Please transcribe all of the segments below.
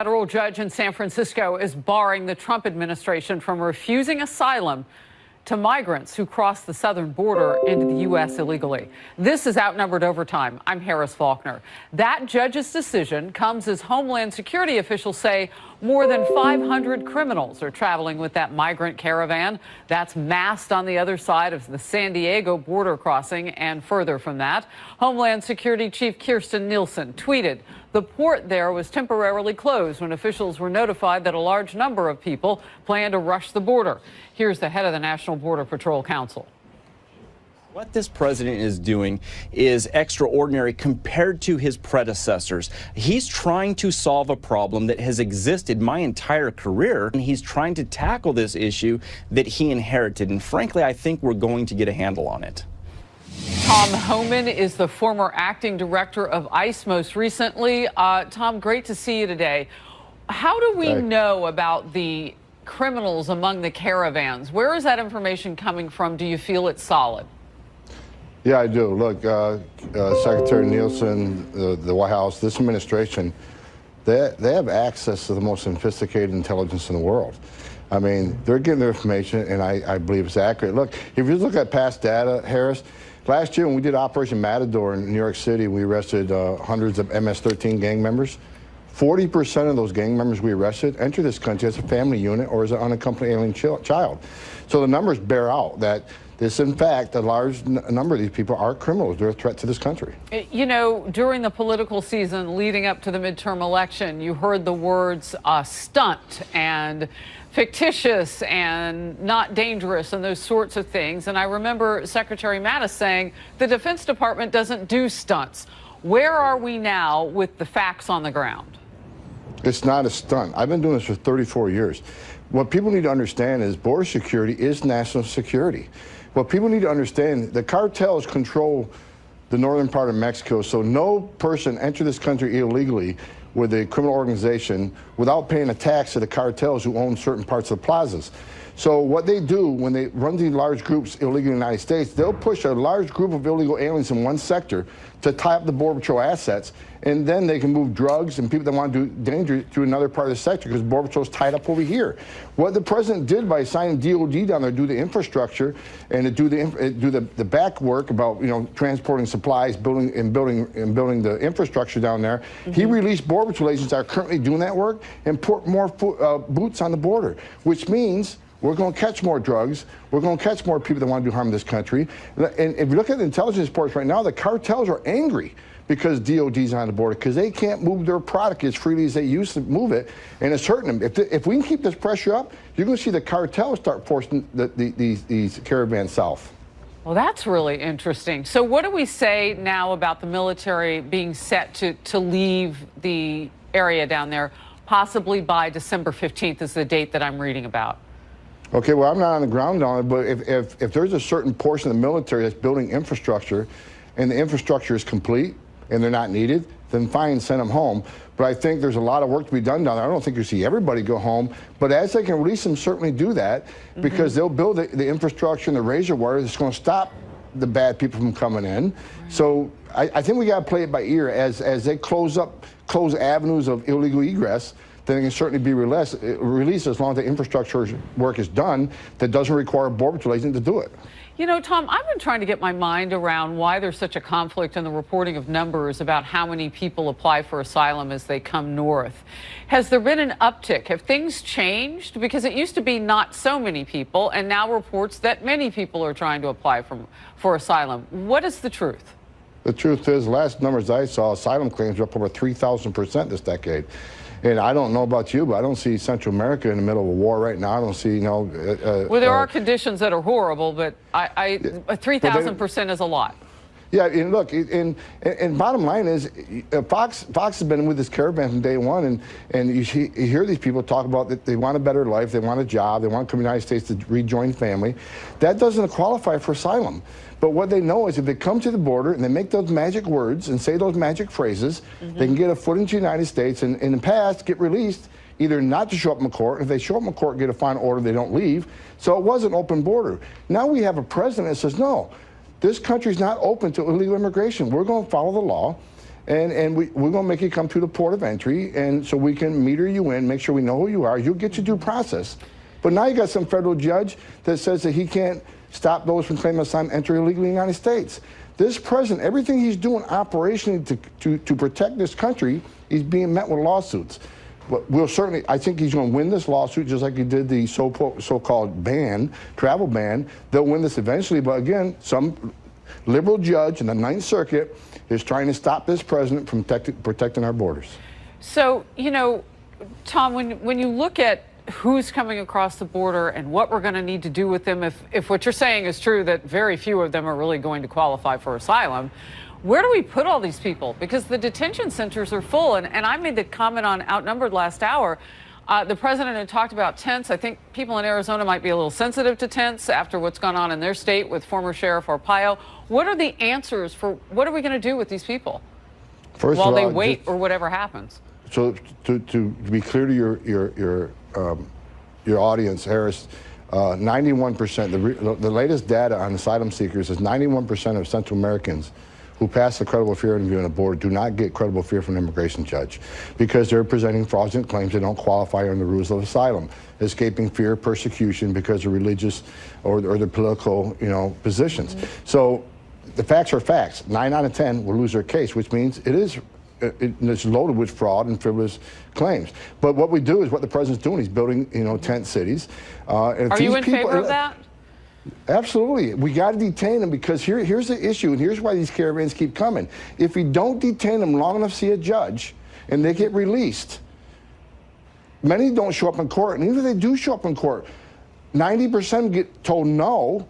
Federal judge in San Francisco is barring the Trump administration from refusing asylum to migrants who cross the southern border into the U.S. illegally. This is Outnumbered Overtime. I'm Harris Faulkner. That judge's decision comes as Homeland Security officials say more than 500 criminals are traveling with that migrant caravan that's massed on the other side of the San Diego border crossing and further from that. Homeland Security Chief Kirstjen Nielsen tweeted, "The port there was temporarily closed when officials were notified that a large number of people plan to rush the border." Here's the head of the National Border Patrol Council. What this president is doing is extraordinary compared to his predecessors. He's trying to solve a problem that has existed my entire career, and he's trying to tackle this issue that he inherited. And frankly, I think we're going to get a handle on it. Tom Homan is the former acting director of ICE most recently. Tom, great to see you today. How do we know about the criminals among the caravans? Where is that information coming from? Do you feel it's solid? Yeah, I do. Look, Secretary Nielsen, the White House, this administration, they have access to the most sophisticated intelligence in the world. I mean, they're getting their information, and I believe it's accurate. Look, if you look at past data, Harris, last year when we did Operation Matador in New York City, we arrested hundreds of MS-13 gang members. 40% of those gang members we arrested enter this country as a family unit or as an unaccompanied alien child. So the numbers bear out that this, in fact, a large number of these people are criminals. They're a threat to this country. You know, during the political season leading up to the midterm election, you heard the words stunt and fictitious and not dangerous and those sorts of things. And I remember Secretary Mattis saying the Defense Department doesn't do stunts. Where are we now with the facts on the ground? It's not a stunt. I've been doing this for 34 years. What people need to understand is border security is national security. What people need to understand, the cartels control the northern part of Mexico, so no person enter this country illegally with a criminal organization without paying a tax to the cartels who own certain parts of the plazas. So what they do when they run these large groups illegally in the United States, they'll push a large group of illegal aliens in one sector to tie up the Border Patrol assets, and then they can move drugs and people that want to do danger to another part of the sector because Border Patrol is tied up over here. What the president did by signing DOD down there to do the infrastructure and to do the back work about, you know, transporting supplies, building the infrastructure down there, he released Border Patrol agents that are currently doing that work and put more boots on the border, which means we're going to catch more drugs. We're going to catch more people that want to do harm in this country. And if you look at the intelligence reports right now, the cartels are angry because DOD's on the border because they can't move their product as freely as they used to move it, and it's hurting them. If we can keep this pressure up, you're going to see the cartels start forcing these caravans south. Well, that's really interesting. So what do we say now about the military being set to leave the area down there, possibly by December 15th is the date that I'm reading about? Okay, well, I'm not on the ground down there, but if there's a certain portion of the military that's building infrastructure and the infrastructure is complete and they're not needed, then fine, send them home. But I think there's a lot of work to be done down there. I don't think you see everybody go home, but as they can release them, certainly do that because they'll build the infrastructure and the razor wire that's going to stop the bad people from coming in. So I think we got to play it by ear as they close avenues of illegal egress. Then it can certainly be released as long as the infrastructure work is done that doesn't require a Border Patrol agent to do it. You know, Tom, I've been trying to get my mind around why there's such a conflict in the reporting of numbers about how many people apply for asylum as they come north. Has there been an uptick? Have things changed? Because it used to be not so many people, and now reports that many people are trying to apply for asylum. What is the truth? The truth is, last numbers I saw, asylum claims are up over 3,000% this decade. And I don't know about you, but I don't see Central America in the middle of a war right now. I don't see, well, there are conditions that are horrible, but 3,000% is a lot. Yeah, and look, and bottom line is, Fox has been with this caravan from day one, and you hear these people talk about that they want a better life, they want a job, they want to come to the United States to rejoin family. That doesn't qualify for asylum. But what they know is if they come to the border and they make those magic words and say those magic phrases, they can get a foot into the United States and in the past get released, either not to show up in court. If they show up in court and get a final order, they don't leave. So it was an open border. Now we have a president that says, no, this country's not open to illegal immigration. We're going to follow the law. and we're going to make you come to the port of entry, and so we can meter you in, make sure we know who you are. You'll get your due process. But now you got some federal judge that says that he can't stop those from claiming asylum entering illegally in the United States. This president, everything he's doing operationally to protect this country, he's being met with lawsuits. But we'll certainly, I think he's going to win this lawsuit just like he did the so-called travel ban. They'll win this eventually, but again, some liberal judge in the Ninth Circuit is trying to stop this president from protecting our borders. So, you know, Tom, when you look at who's coming across the border and what we're going to need to do with them, if what you're saying is true, that very few of them are really going to qualify for asylum, where do we put all these people? Because the detention centers are full. And I made the comment on Outnumbered last hour. The president had talked about tents. I think people in Arizona might be a little sensitive to tents after what's gone on in their state with former Sheriff Arpaio. What are the answers for what are we going to do with these people while they wait or whatever happens? So to be clear to your audience, Harris, 91%, the latest data on asylum seekers is 91% of Central Americans who pass the credible fear interview on the border do not get credible fear from an immigration judge because they're presenting fraudulent claims that don't qualify under the rules of asylum, escaping fear, persecution because of religious or their political, positions. So the facts are facts. 9 out of 10 will lose their case, which means it's loaded with fraud and frivolous claims. But what we do is what the president's doing. He's building, tent cities. Are you in favor of that? Absolutely. We got to detain them because here's the issue, and here's why these caravans keep coming. If we don't detain them long enough to see a judge and they get released, many don't show up in court. And even if they do show up in court, 90% get told no,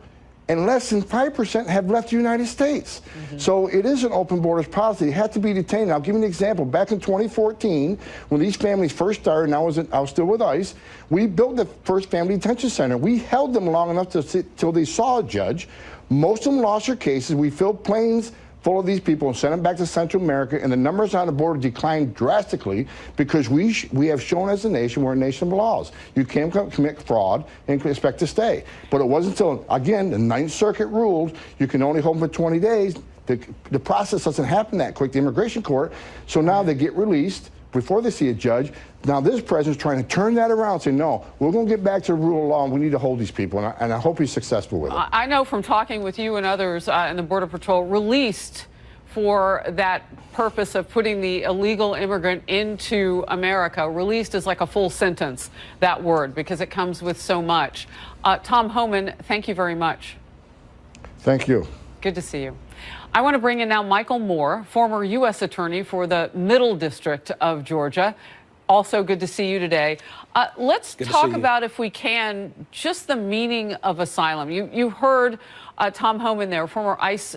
and less than 5% have left the United States. So it is an open borders policy. It had to be detained. I'll give you an example. Back in 2014, when these families first started, and I was still with ICE, we built the first family detention center. We held them long enough till they saw a judge. Most of them lost their cases. We filled planes full of these people and sent them back to Central America, and the numbers on the border declined drastically because we have shown as a nation we're a nation of laws. You can't commit fraud and expect to stay. But it wasn't until, again, the Ninth Circuit ruled you can only hold them for 20 days. The process doesn't happen that quick, the immigration court. So now they get released before they see a judge. Now this president's trying to turn that around and say, no, we're going to get back to the rule of law and we need to hold these people. And I hope he's successful with it. I know from talking with you and others in the Border Patrol, released for that purpose of putting the illegal immigrant into America. Released is like a full sentence, that word, because it comes with so much. Tom Homan, thank you very much. Thank you. Good to see you. I want to bring in now Michael Moore, former U.S. Attorney for the Middle District of Georgia. Also good to see you today. Let's talk about, if we can, just the meaning of asylum. You heard Tom Homan there, former ICE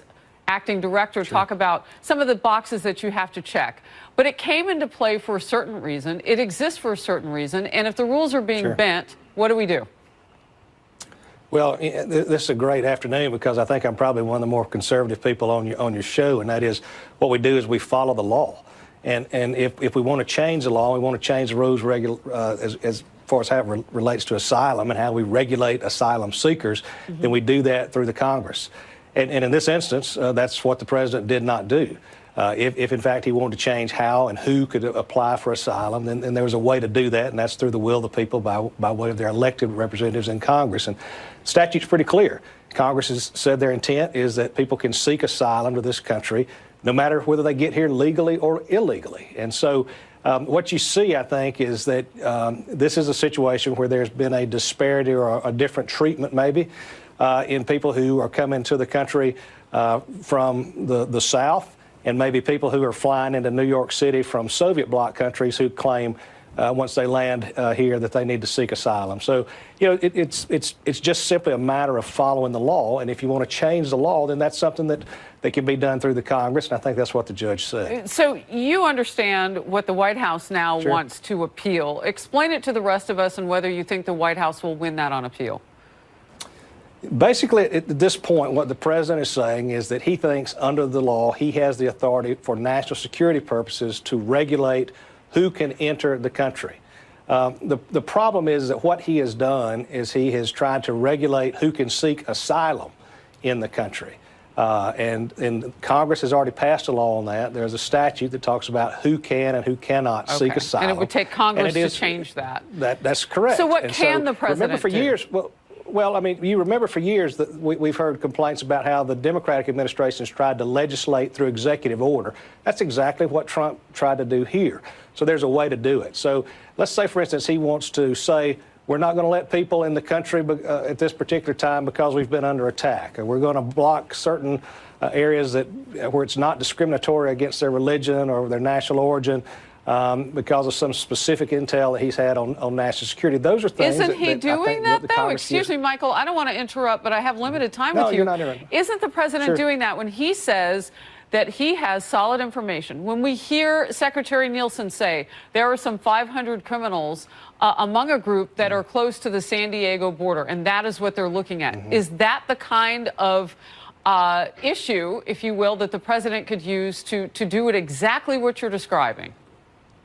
acting director, talk about some of the boxes that you have to check. But it came into play for a certain reason. It exists for a certain reason. And if the rules are being bent, what do we do? Well, this is a great afternoon because I think I'm probably one of the more conservative people on your show, and that is what we do is we follow the law. And if we want to change the law, we want to change the rules as far as how it relates to asylum and how we regulate asylum seekers, then we do that through the Congress. And in this instance, that's what the president did not do. If in fact he wanted to change how and who could apply for asylum, then there was a way to do that, and that's through the will of the people by way of their elected representatives in Congress. And the statute's pretty clear. Congress has said their intent is that people can seek asylum to this country no matter whether they get here legally or illegally. And so what you see, I think, is that this is a situation where there's been a disparity or a different treatment maybe in people who are coming to the country from the South, and maybe people who are flying into New York City from Soviet bloc countries who claim once they land here that they need to seek asylum. So, it's just simply a matter of following the law. And if you want to change the law, then that's something that can be done through the Congress. And I think that's what the judge said. So you understand what the White House now wants to appeal. Explain it to the rest of us and whether you think the White House will win that on appeal. Basically, at this point, what the president is saying is that he thinks under the law he has the authority for national security purposes to regulate who can enter the country. The problem is that what he has done is he has tried to regulate who can seek asylum in the country. And Congress has already passed a law on that. There's a statute that talks about who can and who cannot seek asylum. And it would take Congress to change that. That's correct. So what can the president remember for do? years, well, I mean, you remember for years that we've heard complaints about how the Democratic administrations tried to legislate through executive order. That's exactly what Trump tried to do here. So there's a way to do it. So let's say, for instance, he wants to say, we're not going to let people in the country at this particular time because we've been under attack, or we're going to block certain areas where it's not discriminatory against their religion or their national origin because of some specific intel that he's had on national security. Those are things. Isn't he doing that, though? Excuse me, Michael, I don't want to interrupt, but I have limited time with you. No, you're not interrupting. Isn't the president doing that when he says that he has solid information? When we hear Secretary Nielsen say there are some 500 criminals among a group that are close to the San Diego border, and that is what they're looking at. Is that the kind of issue, if you will, that the president could use to do it exactly what you're describing?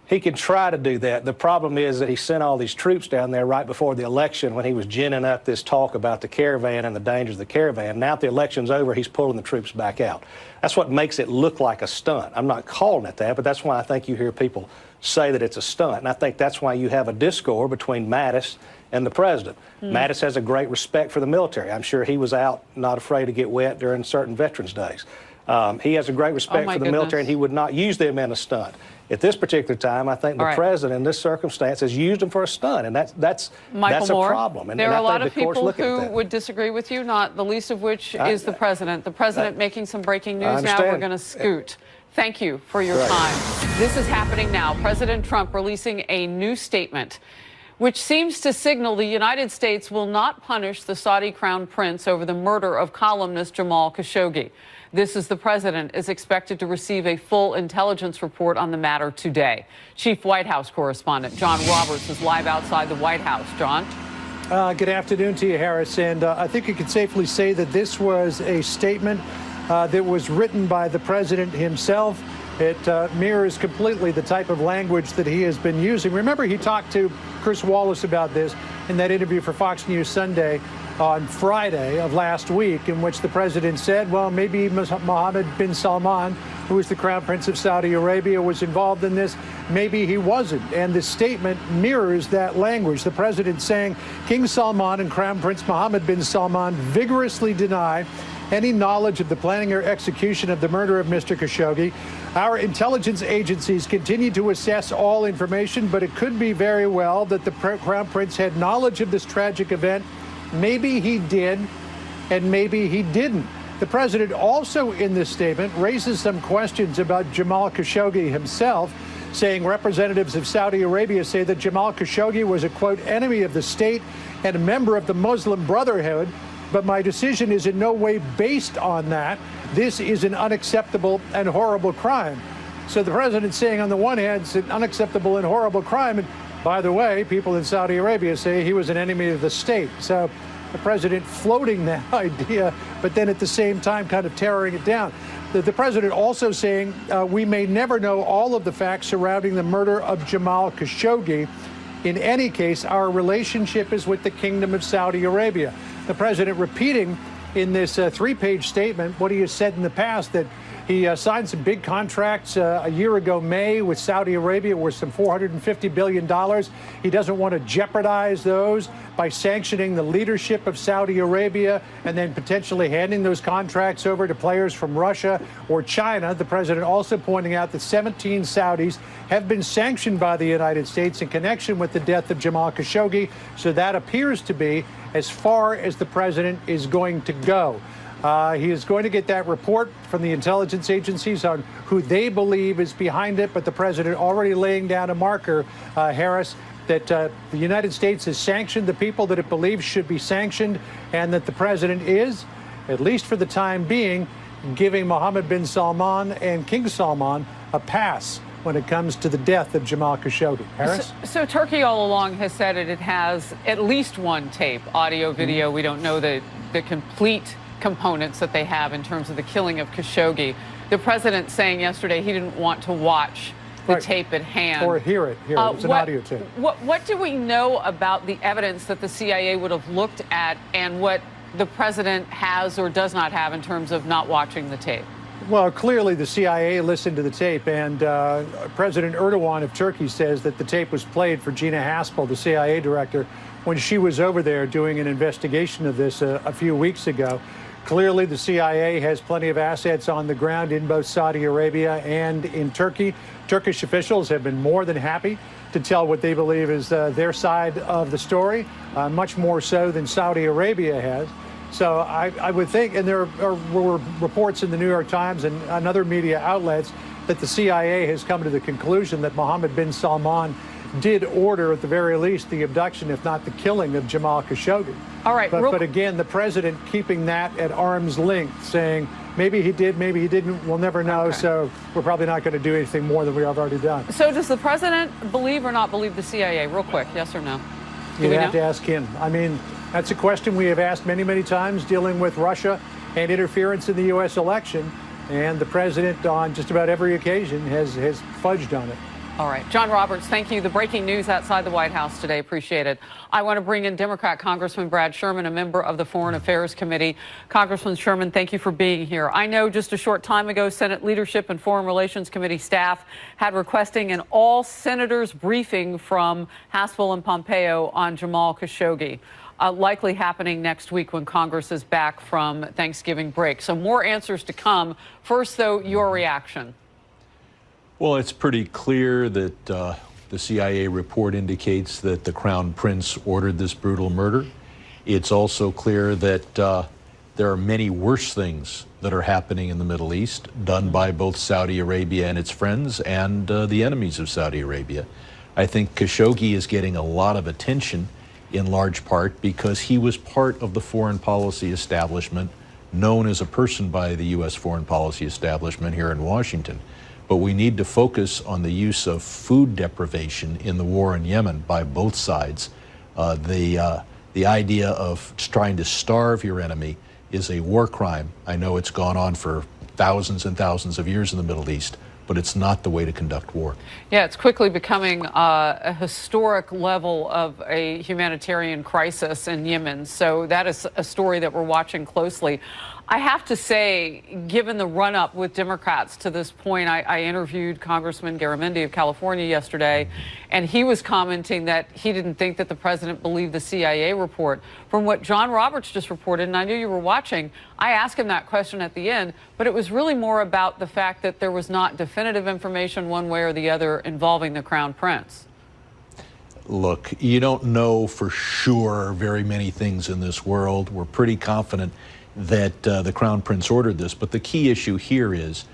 He can try to do that. The problem is that he sent all these troops down there right before the election when he was ginning up this talk about the caravan and the dangers of the caravan. Now that the election's over, he's pulling the troops back out. That's what makes it look like a stunt. I'm not calling it that, but that's why I think you hear people say that it's a stunt. And I think that's why you have a discord between Mattis and the president. Mattis has a great respect for the military. I'm sure he was out not afraid to get wet during certain Veterans Days. He has a great respect for the military, and he would not use them in a stunt. At this particular time, I think the president, in this circumstance, has used them for a stunt, and that's a problem. And there are a lot of people who would disagree with you, not the least of which is the president. The president making some breaking news now. We're going to scoot. Thank you for your time. This is happening now. President Trump releasing a new statement which seems to signal the United States will not punish the Saudi crown prince over the murder of columnist Jamal Khashoggi. This is the president is expected to receive a full intelligence report on the matter today. Chief White House correspondent John Roberts is live outside the White House. John? Good afternoon to you, Harris. And I think you can safely say that this was a statement that was written by the president himself. It mirrors completely the type of language that he has been using. Remember, he talked to Chris Wallace about this in that interview for Fox News Sunday on Friday of last week, in which the president said, well, maybe Mohammed bin Salman, who is the crown prince of Saudi Arabia, was involved in this. Maybe he wasn't. And the statement mirrors that language. The president saying King Salman and Crown Prince Mohammed bin Salman vigorously deny any knowledge of the planning or execution of the murder of Mr. Khashoggi. Our intelligence agencies continue to assess all information, but it could be very well that the Crown Prince had knowledge of this tragic event. Maybe he did, and maybe he didn't. The president also in this statement raises some questions about Jamal Khashoggi himself, saying representatives of Saudi Arabia say that Jamal Khashoggi was a, quote, enemy of the state and a member of the Muslim Brotherhood. But my decision is in no way based on that. This is an unacceptable and horrible crime. So the president's saying, on the one hand, it's an unacceptable and horrible crime. And by the way, people in Saudi Arabia say he was an enemy of the state. So the president floating that idea, but then at the same time kind of tearing it down. The president also saying we may never know all of the facts surrounding the murder of Jamal Khashoggi. In any case, our relationship is with the Kingdom of Saudi Arabia. The president repeating in this three-page statement what he has said in the past, that he signed some big contracts a year ago, May, with Saudi Arabia worth some $450 billion. He doesn't want to jeopardize those by sanctioning the leadership of Saudi Arabia and then potentially handing those contracts over to players from Russia or China. The president also pointing out that 17 Saudis have been sanctioned by the United States in connection with the death of Jamal Khashoggi. So that appears to be as far as the president is going to go. He is going to get that report from the intelligence agencies on who they believe is behind it. But the president already laying down a marker, Harris, that the United States has sanctioned the people that it believes should be sanctioned, and that the president is, at least for the time being, giving Mohammed bin Salman and King Salman a pass when it comes to the death of Jamal Khashoggi. Harris? So Turkey all along has said it has at least one tape, audio, video. We don't know the complete components that they have in terms of the killing of Khashoggi. The president saying yesterday he didn't want to watch the tape at hand. Or hear it. It was an audio tape. What do we know about the evidence that the CIA would have looked at, and what the president has or does not have in terms of not watching the tape? Well, clearly the CIA listened to the tape, and President Erdogan of Turkey says that the tape was played for Gina Haspel, the CIA director, when she was over there doing an investigation of this a few weeks ago. Clearly, the CIA has plenty of assets on the ground in both Saudi Arabia and in Turkey. Turkish officials have been more than happy to tell what they believe is their side of the story, much more so than Saudi Arabia has. So I would think, and there were reports in the New York Times and other media outlets that the CIA has come to the conclusion that Mohammed bin Salman did order, at the very least, the abduction, if not the killing, of Jamal Khashoggi. All right. But again, the president keeping that at arm's length, saying maybe he did, maybe he didn't, we'll never know, okay. So we're probably not going to do anything more than we have already done. So does the president believe or not believe the CIA? Real quick, yes or no? You'd have to ask him. I mean, that's a question we have asked many, many times dealing with Russia and interference in the U.S. election. And the president, on just about every occasion, has fudged on it. All right. John Roberts, thank you. The breaking news outside the White House today. Appreciate it. I want to bring in Democrat Congressman Brad Sherman, a member of the Foreign Affairs Committee. Congressman Sherman, thank you for being here. I know just a short time ago, Senate Leadership and Foreign Relations Committee staff had requesting an all-senators briefing from Haspel and Pompeo on Jamal Khashoggi. Likely happening next week when Congress is back from Thanksgiving break. So more answers to come. First, though, your reaction. Well, it's pretty clear that the CIA report indicates that the Crown Prince ordered this brutal murder. It's also clear that there are many worse things that are happening in the Middle East, done by both Saudi Arabia and its friends and the enemies of Saudi Arabia. I think Khashoggi is getting a lot of attention in large part because he was part of the foreign policy establishment, known as a person by the U.S. foreign policy establishment here in Washington. But we need to focus on the use of food deprivation in the war in Yemen by both sides. The idea of trying to starve your enemy is a war crime. I know it's gone on for thousands and thousands of years in the Middle East, but it's not the way to conduct war. Yeah, it's quickly becoming a historic level of a humanitarian crisis in Yemen. So that is a story that we're watching closely. I have to say, given the run-up with Democrats to this point, I interviewed Congressman Garamendi of California yesterday, and he was commenting that he didn't think that the president believed the CIA report. From what John Roberts just reported, and I knew you were watching, I asked him that question at the end, but it was really more about the fact that there was not definitive information one way or the other involving the Crown Prince. Look, you don't know for sure very many things in this world. We're pretty confident that the Crown Prince ordered this, but the key issue here is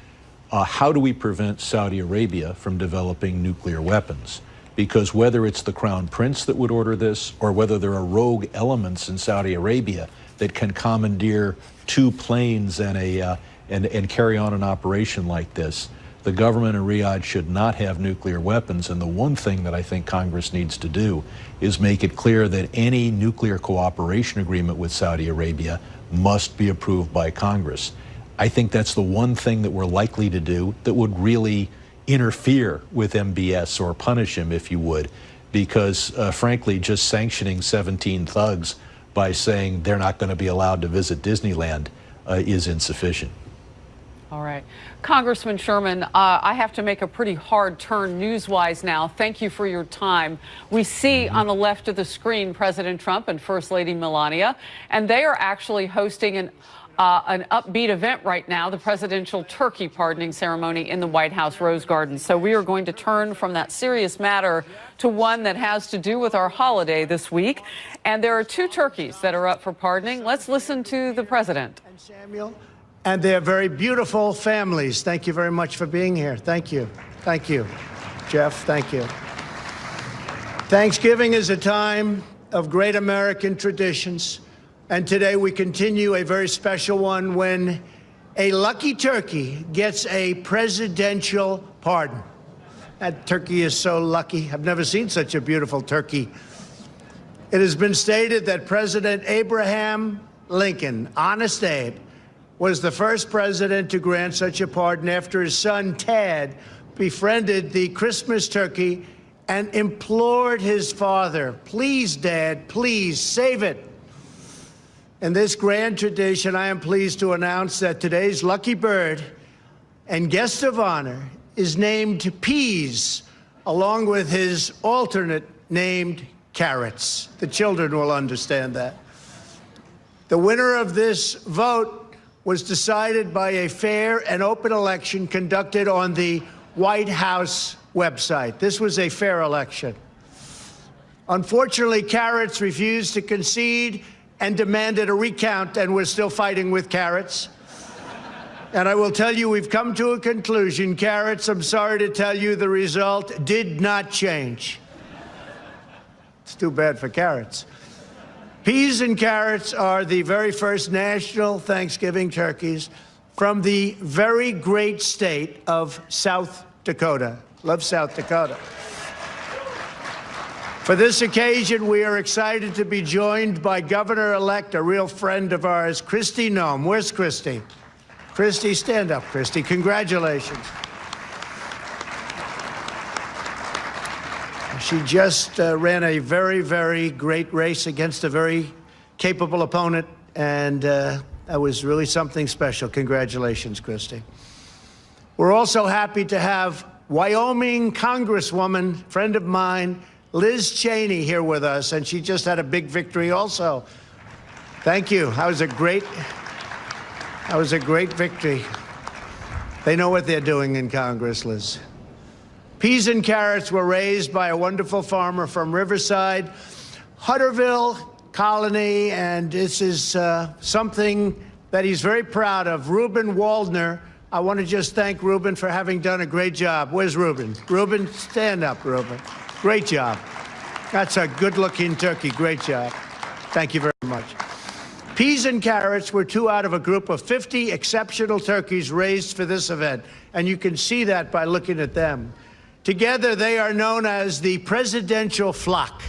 how do we prevent Saudi Arabia from developing nuclear weapons? Because whether it's the Crown Prince that would order this or whether there are rogue elements in Saudi Arabia that can commandeer 2 planes and carry on an operation like this, the government in Riyadh should not have nuclear weapons. And the one thing that I think Congress needs to do is make it clear that any nuclear cooperation agreement with Saudi Arabia must be approved by Congress. I think that's the one thing that we're likely to do that would really interfere with MBS or punish him, if you would, because frankly, just sanctioning 17 thugs by saying they're not going to be allowed to visit Disneyland is insufficient. All right. Congressman Sherman, I have to make a pretty hard turn news-wise now. Thank you for your time. We see on the left of the screen President Trump and First Lady Melania, and they are actually hosting an upbeat event right now, the presidential turkey pardoning ceremony in the White House Rose Garden. So we are going to turn from that serious matter to one that has to do with our holiday this week. And there are 2 turkeys that are up for pardoning. Let's listen to the president. And Samuel. And they're very beautiful families. Thank you very much for being here. Thank you. Thank you. Jeff, thank you. Thanksgiving is a time of great American traditions. And today we continue a very special one when a lucky turkey gets a presidential pardon. That turkey is so lucky. I've never seen such a beautiful turkey. It has been stated that President Abraham Lincoln, Honest Abe, was the first president to grant such a pardon after his son, Tad, befriended the Christmas turkey and implored his father, please, Dad, please, save it. In this grand tradition, I am pleased to announce that today's lucky bird and guest of honor is named Peas, along with his alternate named Carrots. The children will understand that. The winner of this vote was decided by a fair and open election conducted on the White House website. This was a fair election. Unfortunately, Carrots refused to concede and demanded a recount, and we're still fighting with Carrots. And I will tell you, we've come to a conclusion. Carrots, I'm sorry to tell you, the result did not change. It's too bad for Carrots. Peas and Carrots are the very first national Thanksgiving turkeys from the very great state of South Dakota. Love South Dakota. For this occasion, we are excited to be joined by Governor-elect, a real friend of ours, Kristi Noem. Where's Kristi? Kristi, stand up, Kristi. Congratulations. She just ran a very, very great race against a very capable opponent, and that was really something special. Congratulations, Kristi. We're also happy to have Wyoming Congresswoman, friend of mine, Liz Cheney, here with us, and she just had a big victory also. Thank you. That was a great victory. They know what they're doing in Congress, Liz. Peas and Carrots were raised by a wonderful farmer from Riverside, Hutterville Colony, and this is something that he's very proud of. Reuben Waldner. I want to just thank Reuben for having done a great job. Where's Reuben? Reuben, stand up, Reuben. Great job. That's a good-looking turkey. Great job. Thank you very much. Peas and Carrots were 2 out of a group of 50 exceptional turkeys raised for this event, and you can see that by looking at them. Together, they are known as the presidential flock.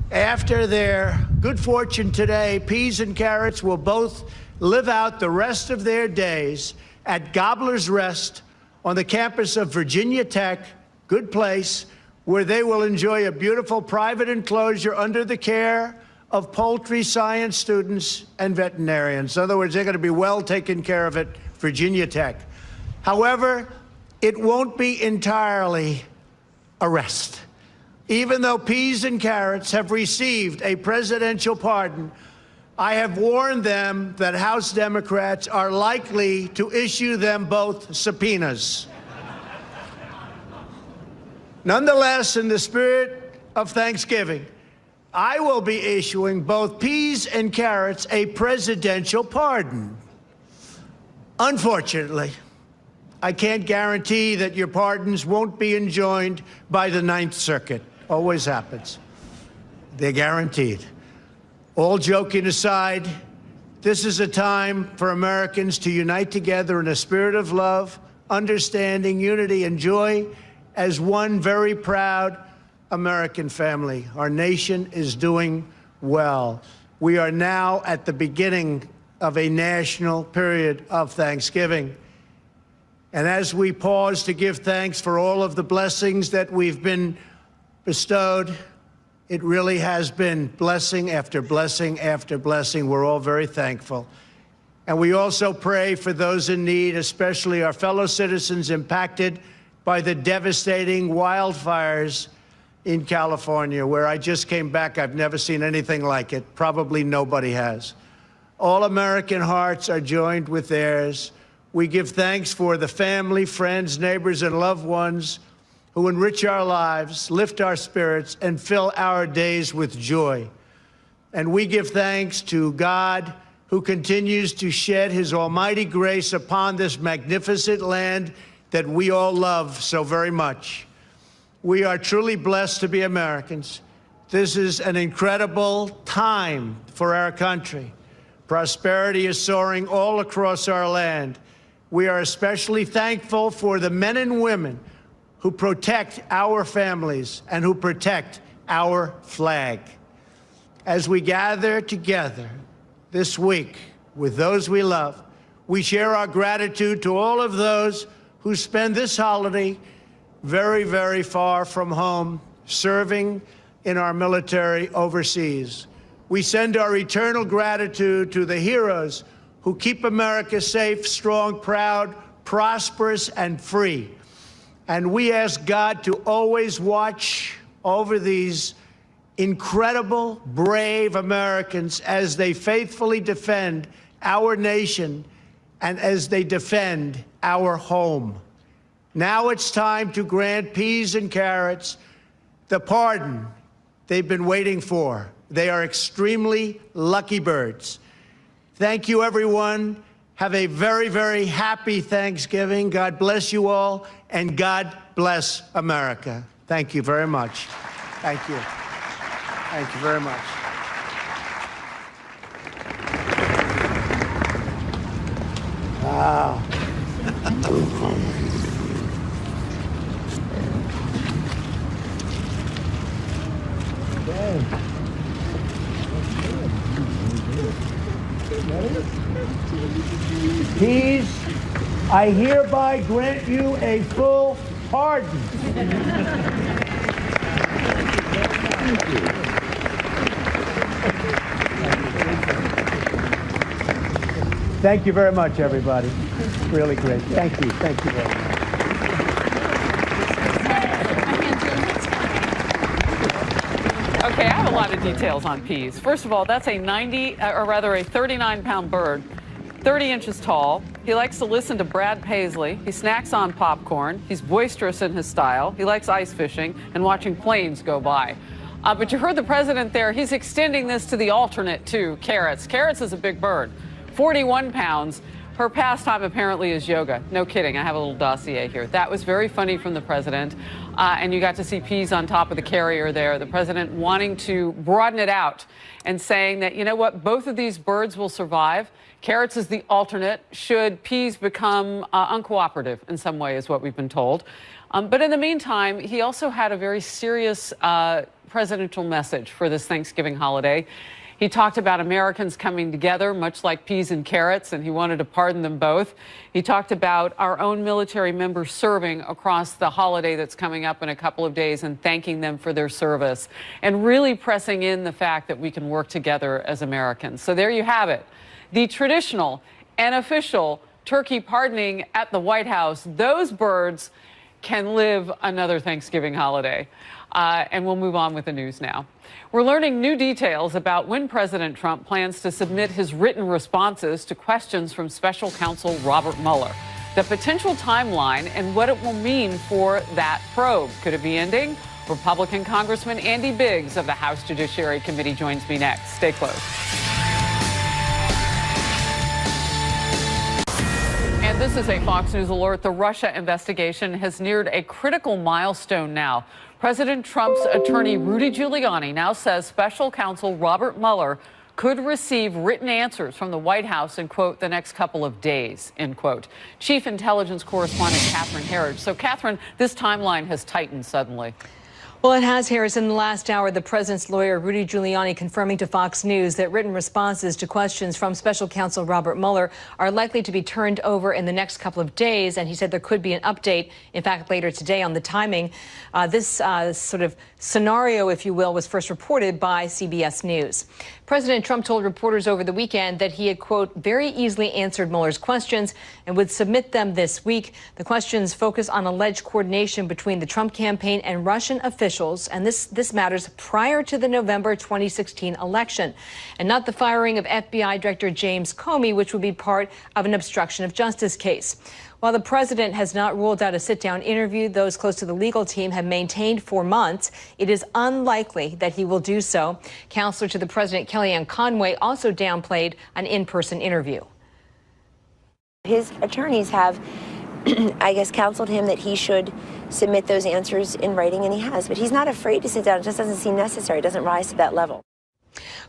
After their good fortune today, Peas and Carrots will both live out the rest of their days at Gobbler's Rest on the campus of Virginia Tech, good place, where they will enjoy a beautiful private enclosure under the care of poultry science students and veterinarians. In other words, they're going to be well taken care of at Virginia Tech. However, it won't be entirely a rest. Even though Peas and Carrots have received a presidential pardon, I have warned them that House Democrats are likely to issue them both subpoenas. Nonetheless, in the spirit of Thanksgiving, I will be issuing both Peas and Carrots a presidential pardon. Unfortunately, I can't guarantee that your pardons won't be enjoined by the Ninth Circuit. Always happens. They're guaranteed. All joking aside, this is a time for Americans to unite together in a spirit of love, understanding, unity, and joy as one very proud American family. Our nation is doing well. We are now at the beginning of a national period of Thanksgiving. And as we pause to give thanks for all of the blessings that we've been bestowed, it really has been blessing after blessing after blessing. We're all very thankful. And we also pray for those in need, especially our fellow citizens impacted by the devastating wildfires in California, where I just came back. I've never seen anything like it. Probably nobody has. All American hearts are joined with theirs. We give thanks for the family, friends, neighbors, and loved ones who enrich our lives, lift our spirits, and fill our days with joy. And we give thanks to God, who continues to shed his almighty grace upon this magnificent land that we all love so very much. We are truly blessed to be Americans. This is an incredible time for our country. Prosperity is soaring all across our land. We are especially thankful for the men and women who protect our families and who protect our flag. As we gather together this week with those we love, we share our gratitude to all of those who spend this holiday very, very far from home, serving in our military overseas. We send our eternal gratitude to the heroes who keep America safe, strong, proud, prosperous, and free. And we ask God to always watch over these incredible, brave Americans as they faithfully defend our nation and as they defend our home. Now it's time to grant peas and carrots the pardon they've been waiting for. They are extremely lucky birds. Thank you, everyone. Have a very, very happy Thanksgiving. God bless you all, and God bless America. Thank you very much. Thank you. Thank you very much. Wow. Peas, I hereby grant you a full pardon. Thank you very much, everybody. Really great. Thank you. Thank you very much. Okay, I have a lot of details on peas. First of all, that's a 39-pound bird, 30 inches tall. He likes to listen to Brad Paisley. He snacks on popcorn. He's boisterous in his style. He likes ice fishing and watching planes go by. But you heard the president there. He's extending this to the alternate, too, carrots. Carrots is a big bird, 41 pounds. Her pastime apparently is yoga. No kidding. I have a little dossier here. That was very funny from the president. And you got to see peas on top of the carrier there. The president wanting to broaden it out and saying that, you know what, both of these birds will survive. Carrots is the alternate should peas become uncooperative in some way, is what we've been told. But in the meantime, he also had a very serious presidential message for this Thanksgiving holiday. He talked about Americans coming together, much like peas and carrots, and he wanted to pardon them both. He talked about our own military members serving across the holiday that's coming up in a couple of days and thanking them for their service and really pressing in the fact that we can work together as Americans. So there you have it. The traditional and official turkey pardoning at the White House. Those birds can live another Thanksgiving holiday. And we'll move on with the news now. We're learning new details about when President Trump plans to submit his written responses to questions from special counsel Robert Mueller. The potential timeline and what it will mean for that probe. Could it be ending? Republican Congressman Andy Biggs of the House Judiciary Committee joins me next. Stay close. And this is a Fox News alert. The Russia investigation has neared a critical milestone now. President Trump's attorney Rudy Giuliani now says special counsel Robert Mueller could receive written answers from the White House in, quote, the next couple of days, end quote. Chief intelligence correspondent Catherine Herridge. So, Catherine, this timeline has tightened suddenly. Well, it has, Harris. In the last hour, the president's lawyer, Rudy Giuliani, confirming to Fox News that written responses to questions from special counsel Robert Mueller are likely to be turned over in the next couple of days. And he said there could be an update, in fact, later today on the timing. This sort of scenario, if you will, was first reported by CBS News. President Trump told reporters over the weekend that he had, quote, very easily answered Mueller's questions and would submit them this week. The questions focus on alleged coordination between the Trump campaign and Russian officials, and this matters prior to the November 2016 election, and not the firing of FBI Director James Comey, which would be part of an obstruction of justice case. While the president has not ruled out a sit-down interview, those close to the legal team have maintained for months it is unlikely that he will do so. Counselor to the president, Kellyanne Conway, also downplayed an in-person interview. His attorneys have, I guess, counseled him that he should submit those answers in writing, and he has. But he's not afraid to sit down. It just doesn't seem necessary. It doesn't rise to that level.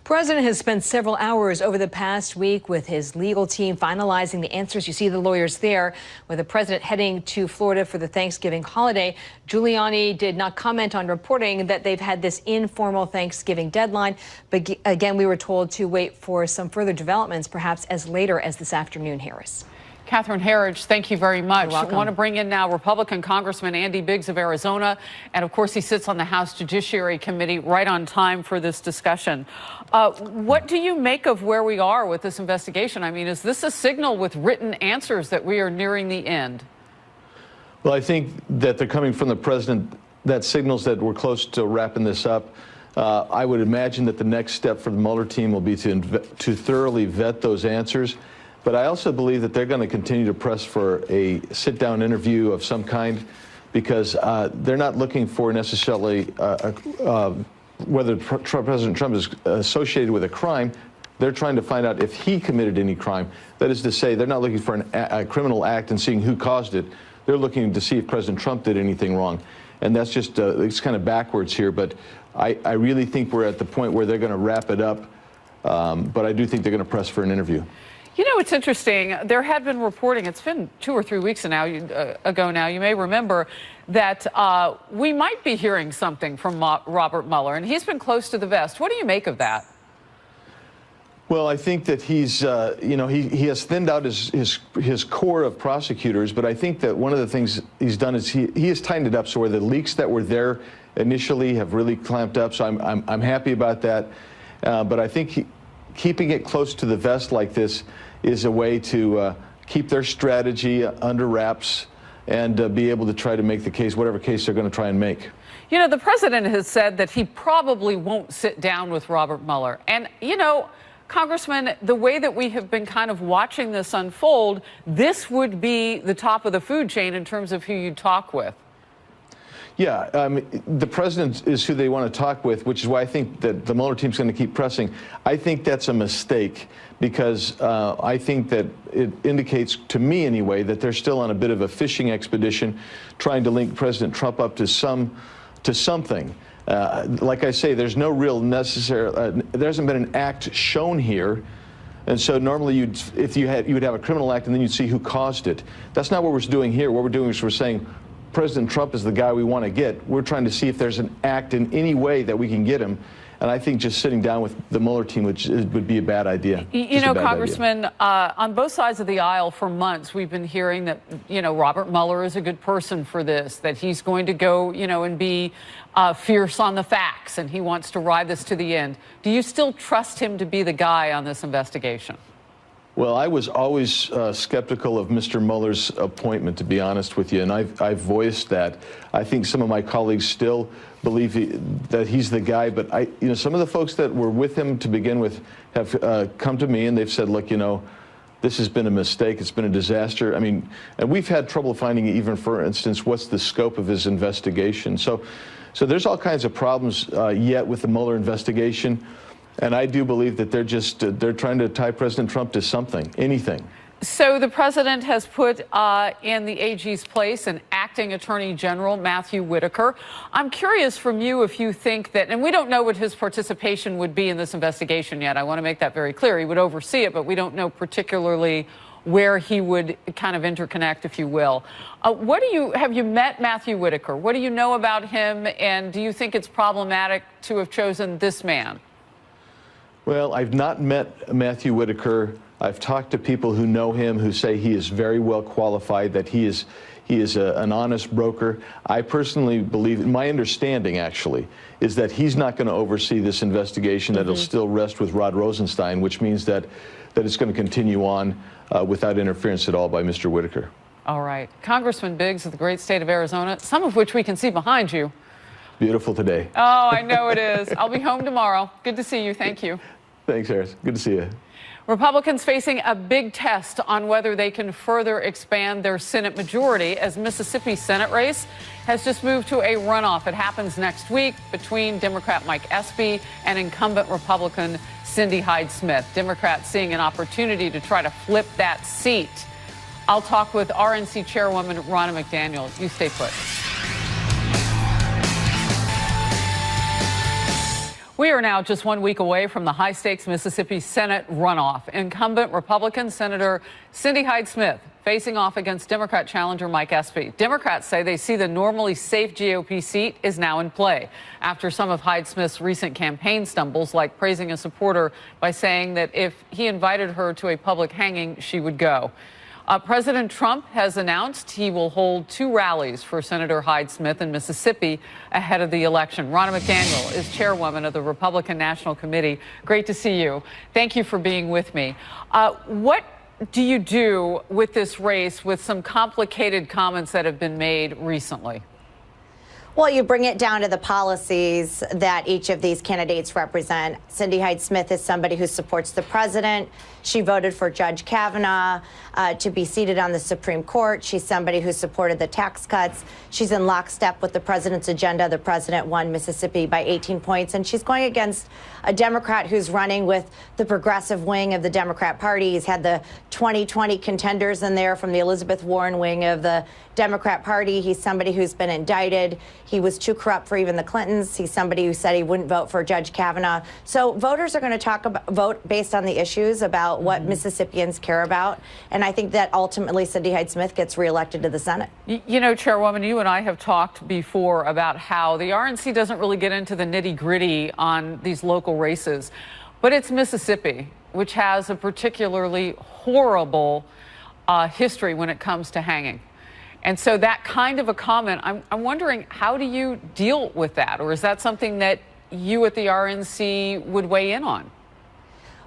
President has spent several hours over the past week with his legal team finalizing the answers. You see the lawyers there, with the president heading to Florida for the Thanksgiving holiday. Giuliani did not comment on reporting that they've had this informal Thanksgiving deadline. But again, we were told to wait for some further developments, perhaps as later as this afternoon, Harris. Catherine Herridge, thank you very much. You're welcome. I want to bring in now Republican Congressman Andy Biggs of Arizona. And of course, he sits on the House Judiciary Committee, right on time for this discussion. What do you make of where we are with this investigation? I mean, is this a signal with written answers that we are nearing the end? Well, I think that they're coming from the president. That signals that we're close to wrapping this up. I would imagine that the next step for the Mueller team will be to thoroughly vet those answers. But I also believe that they're going to continue to press for a sit-down interview of some kind, because they're not looking for necessarily whether President Trump is associated with a crime. They're trying to find out if he committed any crime. That is to say, they're not looking for a criminal act and seeing who caused it. They're looking to see if President Trump did anything wrong. And that's just it's kind of backwards here. But I really think we're at the point where they're going to wrap it up. But I do think they're going to press for an interview. You know, it's interesting. There had been reporting, it's been 2 or 3 weeks ago now, you may remember, that we might be hearing something from Robert Mueller, and he's been close to the vest. What do you make of that? Well, I think that he's, you know, he has thinned out his core of prosecutors, but I think that one of the things he's done is he has tightened it up so where the leaks that were there initially have really clamped up, so I'm happy about that. But I think keeping it close to the vest like this is a way to keep their strategy under wraps and be able to try to make the case, whatever case they're going to try and make. You know, the president has said that he probably won't sit down with Robert Mueller. And, you know, Congressman, the way that we have been kind of watching this unfold, this would be the top of the food chain in terms of who you talk with. Yeah, the president is who they want to talk with, which is why I think that the Mueller team's going to keep pressing. I think that's a mistake because I think that it indicates, to me anyway, that they're still on a bit of a fishing expedition trying to link President Trump up to something. Like I say, there's no real necessary, there hasn't been an act shown here. And so normally you would have a criminal act and then you'd see who caused it. That's not what we're doing here. What we're doing is we're saying President Trump is the guy we want to get. We're trying to see if there's an act in any way that we can get him. And I think just sitting down with the Mueller team would be a bad idea. You know, Congressman, on both sides of the aisle for months, we've been hearing that, you know, Robert Mueller is a good person for this, that he's going to go, you know, and be fierce on the facts, and he wants to ride this to the end. Do you still trust him to be the guy on this investigation? Well, I was always skeptical of Mr. Mueller's appointment, to be honest with you, and I've voiced that. I think some of my colleagues still believe that he's the guy, but you know, some of the folks that were with him to begin with have come to me and they've said, look, you know, this has been a mistake. It's been a disaster. I mean, and we've had trouble finding even, for instance, what's the scope of his investigation. So there's all kinds of problems yet with the Mueller investigation. And I do believe that they're trying to tie President Trump to something, anything. So the president has put in the AG's place an acting attorney general, Matthew Whitaker. I'm curious from you if you think that, and we don't know what his participation would be in this investigation yet. I want to make that very clear. He would oversee it, but we don't know particularly where he would kind of interconnect, if you will. Have you met Matthew Whitaker? What do you know about him? And do you think it's problematic to have chosen this man? Well, I've not met Matthew Whitaker. I've talked to people who know him who say he is very well qualified, that he is an honest broker. I personally believe, my understanding actually, is that he's not going to oversee this investigation, that it'll still rest with Rod Rosenstein, which means that it's going to continue on without interference at all by Mr. Whitaker. All right. Congressman Biggs of the great state of Arizona, some of which we can see behind you. Beautiful today. Oh, I know it is. I'll be home tomorrow. Good to see you. Thank you. Thanks, Harris. Good to see you. Republicans facing a big test on whether they can further expand their Senate majority as Mississippi's Senate race has just moved to a runoff. It happens next week between Democrat Mike Espy and incumbent Republican Cindy Hyde-Smith. Democrats seeing an opportunity to try to flip that seat. I'll talk with RNC Chairwoman Ronna McDaniel. You stay put. We are now just 1 week away from the high-stakes Mississippi Senate runoff. Incumbent Republican Senator Cindy Hyde-Smith facing off against Democrat challenger Mike Espy. Democrats say they see the normally safe GOP seat is now in play after some of Hyde-Smith's recent campaign stumbles, like praising a supporter by saying that if he invited her to a public hanging, she would go. President Trump has announced he will hold 2 rallies for Senator Hyde-Smith in Mississippi ahead of the election. Ronna McDaniel is chairwoman of the Republican National Committee. Great to see you. Thank you for being with me. What do you do with this race with some complicated comments that have been made recently? Well, you bring it down to the policies that each of these candidates represent. Cindy Hyde-Smith is somebody who supports the president. She voted for Judge Kavanaugh to be seated on the Supreme Court. She's somebody who supported the tax cuts. She's in lockstep with the president's agenda. The president won Mississippi by 18 points, and she's going against a Democrat who's running with the progressive wing of the Democrat Party. He's had the 2020 contenders in there from the Elizabeth Warren wing of the Democrat Party. He's somebody who's been indicted. He was too corrupt for even the Clintons. He's somebody who said he wouldn't vote for Judge Kavanaugh. So voters are going to vote based on the issues about what Mississippians care about. And I think that ultimately Cindy Hyde-Smith gets reelected to the Senate. You know, Chairwoman, you and I have talked before about how the RNC doesn't really get into the nitty-gritty on these local races. But it's Mississippi, which has a particularly horrible history when it comes to hanging. And so that kind of a comment, I'm wondering, how do you deal with that? Or is that something that you at the RNC would weigh in on?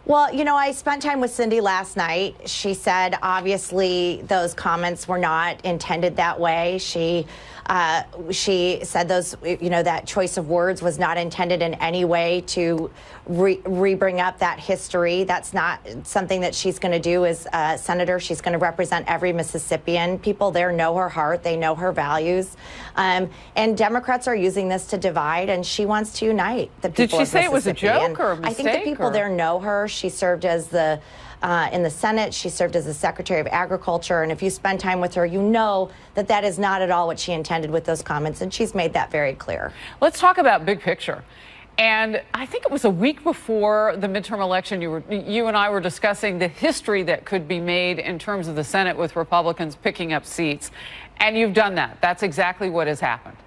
Well, you know, I spent time with Cindy last night. She said, obviously, those comments were not intended that way. She said those, you know, that choice of words was not intended in any way to re-bring up that history. That's not something that she's going to do as a senator. She's going to represent every Mississippian. People there know her heart. They know her values. And Democrats are using this to divide, and she wants to unite the people of Mississippi. Did she say it was a joke or a mistake? I think the people there know her. She served as the in the Senate. She served as the Secretary of Agriculture. And if you spend time with her, you know that that is not at all what she intended with those comments. And she's made that very clear. Let's talk about big picture. And I think it was a week before the midterm election, you and I were discussing the history that could be made in terms of the Senate with Republicans picking up seats. And you've done that. That's exactly what has happened.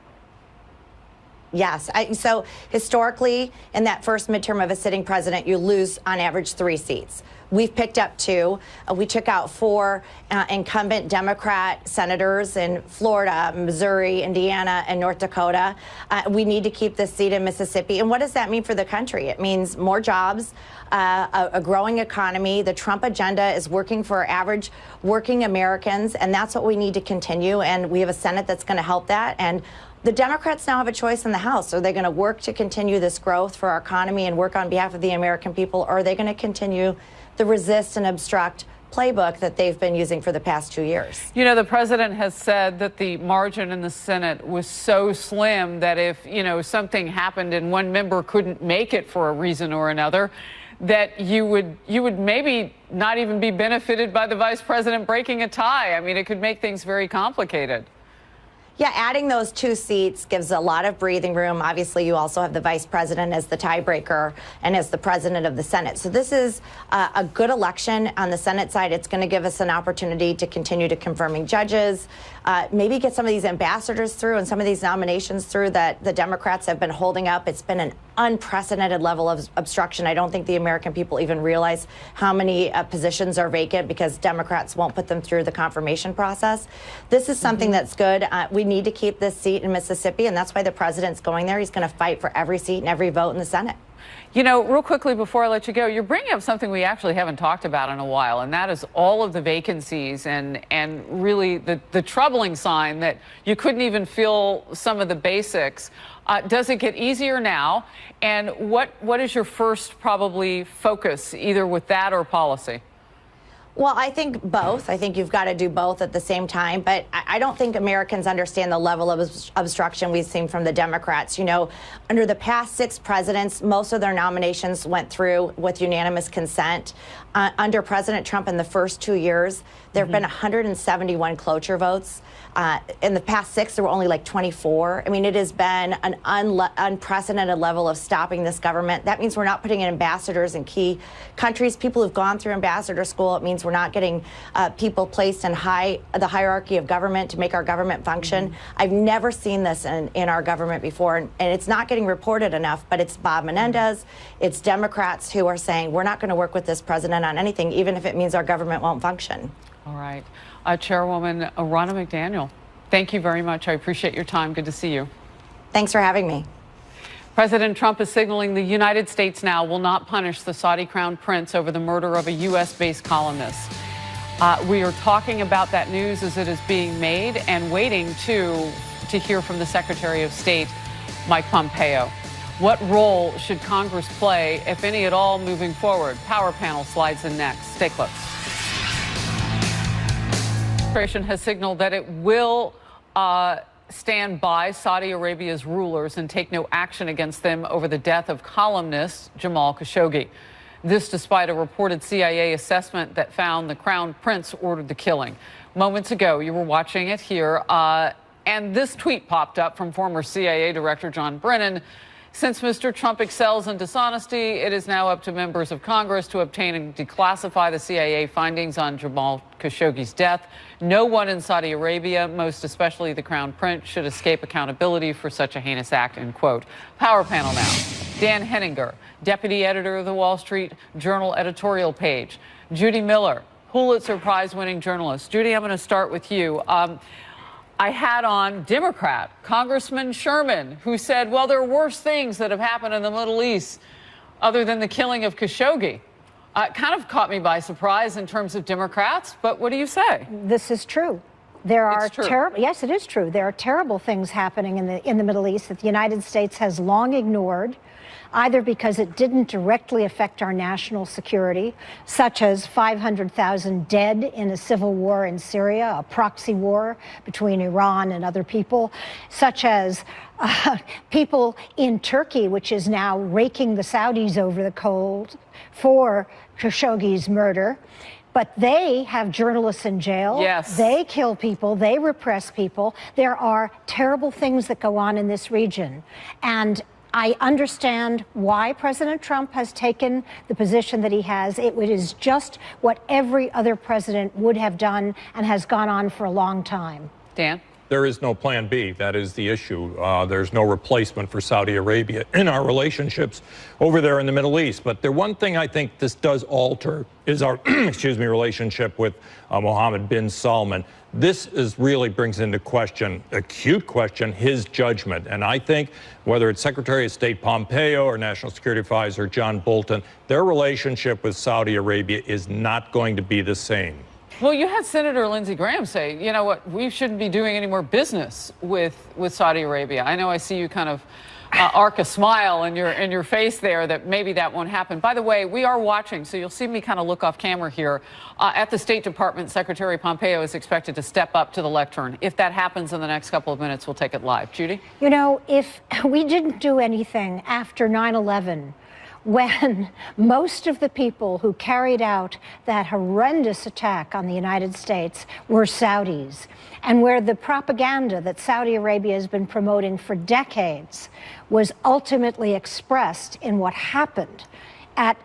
Yes. So historically, in that first midterm of a sitting president, you lose on average 3 seats. We've picked up 2. We took out 4 incumbent Democrat senators in Florida, Missouri, Indiana, and North Dakota. We need to keep this seat in Mississippi. And what does that mean for the country? It means more jobs, a growing economy. The Trump agenda is working for average working Americans, and that's what we need to continue. And we have a Senate that's going to help that. And the Democrats now have a choice in the House. Are they going to work to continue this growth for our economy and work on behalf of the American people? Or are they going to continue the resist and obstruct playbook that they've been using for the past 2 years? You know, the president has said that the margin in the Senate was so slim that if, you know, something happened and one member couldn't make it for a reason or another, that you would maybe not even be benefited by the vice president breaking a tie. I mean, it could make things very complicated. Yeah, adding those 2 seats gives a lot of breathing room. Obviously, you also have the vice president as the tiebreaker and as the president of the Senate. So this is a good election on the Senate side. It's going to give us an opportunity to continue to confirming judges, maybe get some of these ambassadors through and some of these nominations through that the Democrats have been holding up. It's been an unprecedented level of obstruction. I don't think the American people even realize how many positions are vacant because Democrats won't put them through the confirmation process. This is something that's good. We need to keep this seat in Mississippi, and that's why the president's going there. He's going to fight for every seat and every vote in the Senate. You know, real quickly before I let you go, you're bringing up something we actually haven't talked about in a while, and that is all of the vacancies and really the troubling sign that you couldn't even fill some of the basics. Does it get easier now? And what is your first probably focus, either with that or policy? Well, I think both. I think you've got to do both at the same time. But I don't think Americans understand the level of obstruction we've seen from the Democrats. You know, under the past 6 presidents, most of their nominations went through with unanimous consent. Under President Trump in the first 2 years, there have been 171 cloture votes. In the past 6, there were only like 24. I mean, it has been an unprecedented level of stopping this government. That means we're not putting in ambassadors in key countries, people who've gone through ambassador school. It means we're not getting people placed in the hierarchy of government to make our government function. I've never seen this in our government before, and it's not getting reported enough, but it's Bob Menendez, it's Democrats who are saying we're not going to work with this president on anything, even if it means our government won't function. All right. Chairwoman Ronna McDaniel, thank you very much. I appreciate your time. Good to see you. Thanks for having me. President Trump is signaling the United States now will not punish the Saudi crown prince over the murder of a U.S.-based columnist. We are talking about that news as it is being made and waiting to hear from the Secretary of State, Mike Pompeo. What role should Congress play, if any at all, moving forward? Power panel slides in next. Stay close. The administration has signaled that it will stand by Saudi Arabia's rulers and take no action against them over the death of columnist Jamal Khashoggi. This despite a reported CIA assessment that found the crown prince ordered the killing. Moments ago, you were watching it here, and this tweet popped up from former CIA Director John Brennan. Since Mr. Trump excels in dishonesty, it is now up to members of Congress to obtain and declassify the CIA findings on Jamal Khashoggi's death. No one in Saudi Arabia, most especially the Crown Prince, should escape accountability for such a heinous act, end quote. Power panel now. Dan Henninger, deputy editor of the Wall Street Journal editorial page. Judy Miller, Pulitzer Prize-winning journalist. Judy, I'm going to start with you. I had on Democrat Congressman Sherman, who said, well, there are worse things that have happened in the Middle East other than the killing of Khashoggi. Kind of caught me by surprise in terms of Democrats, but what do you say? This is true. There are terrible. Yes, it is true. There are terrible things happening in the Middle East that the United States has long ignored, either because it didn't directly affect our national security, such as 500,000 dead in a civil war in Syria, a proxy war between Iran and other people, such as people in Turkey, which is now raking the Saudis over the coals for Khashoggi's murder. But they have journalists in jail. Yes. They kill people. They repress people. There are terrible things that go on in this region. And I understand why President Trump has taken the position that he has. It is just what every other president would have done and has gone on for a long time. Dan? There is no plan B. That is the issue. There's no replacement for Saudi Arabia in our relationships over there in the Middle East. But the one thing I think this does alter is our relationship with Mohammed bin Salman. This really brings into question, acute question, his judgment. And I think whether it's Secretary of State Pompeo or National Security Advisor John Bolton, their relationship with Saudi Arabia is not going to be the same. Well, you had Senator Lindsey Graham say, you know what, we shouldn't be doing any more business with Saudi Arabia. I know I see you kind of arc a smile in your face there that maybe that won't happen. By the way, we are watching, so you'll see me kind of look off camera here. At the State Department, Secretary Pompeo is expected to step up to the lectern. If that happens in the next couple of minutes, we'll take it live. Judy? You know, if we didn't do anything after 9/11, when most of the people who carried out that horrendous attack on the United States were Saudis, and where the propaganda that Saudi Arabia has been promoting for decades was ultimately expressed in what happened at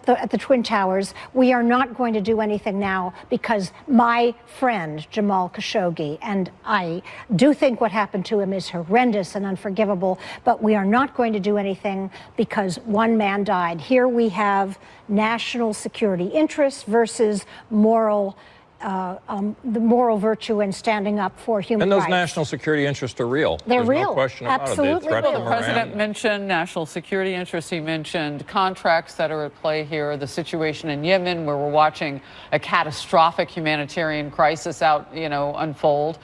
the Twin Towers, we are not going to do anything now because my friend Jamal Khashoggi, and I do think what happened to him is horrendous and unforgivable, but we are not going to do anything because one man died. Here we have national security interests versus the moral virtue and standing up for human rights. And those national security interests are real. They're There's real. No question about Absolutely. it. Well, the president mentioned national security interests. He mentioned contracts that are at play here, the situation in Yemen, where we're watching a catastrophic humanitarian crisis unfold.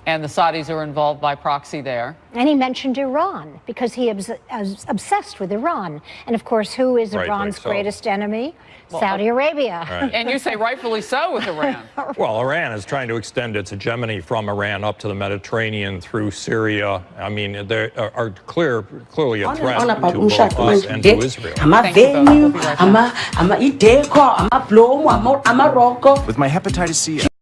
And the Saudis are involved by proxy there. And he mentioned Iran because he is obsessed with Iran. And of course, who is Iran's greatest enemy? Saudi Arabia. Right. And you say rightfully so with Iran. Well, Iran is trying to extend its hegemony from Iran up to the Mediterranean through Syria. I mean, they are clearly a threat to both us and to Israel. With my hepatitis C.